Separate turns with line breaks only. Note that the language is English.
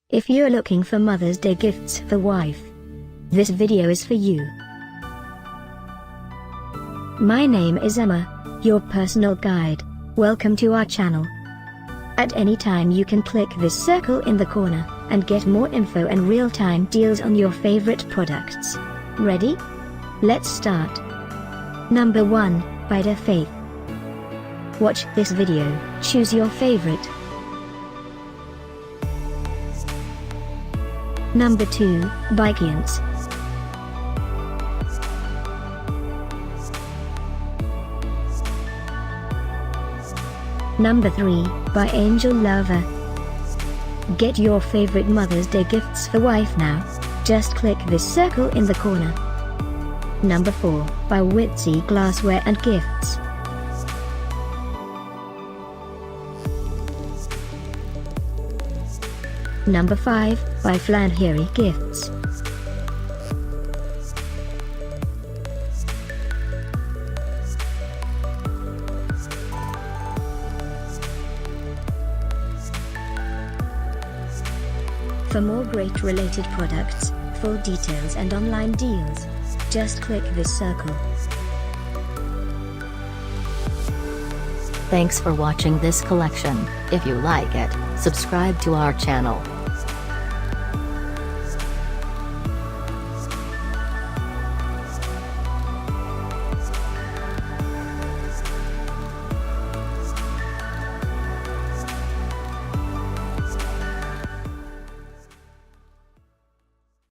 If you're looking for Mother's Day gifts for wife, this video is for you. My name is Emma, your personal guide. Welcome to our channel. At any time you can click this circle in the corner, and get more info and real-time deals on your favorite products. Ready? Let's start. Number 1, by DeFaith. Watch this video, choose your favorite. Number 2, by QIANSE. Number 3, by Angel Lover. Get your favorite Mother's Day gifts for wife now. Just click this circle in the corner. Number 4, by Wittsy Glassware and Gifts. Number 5, by Flanhiri Gifts. For more great related products, full details and online deals, just click this circle.
Thanks for watching this collection. If you like it, subscribe to our channel.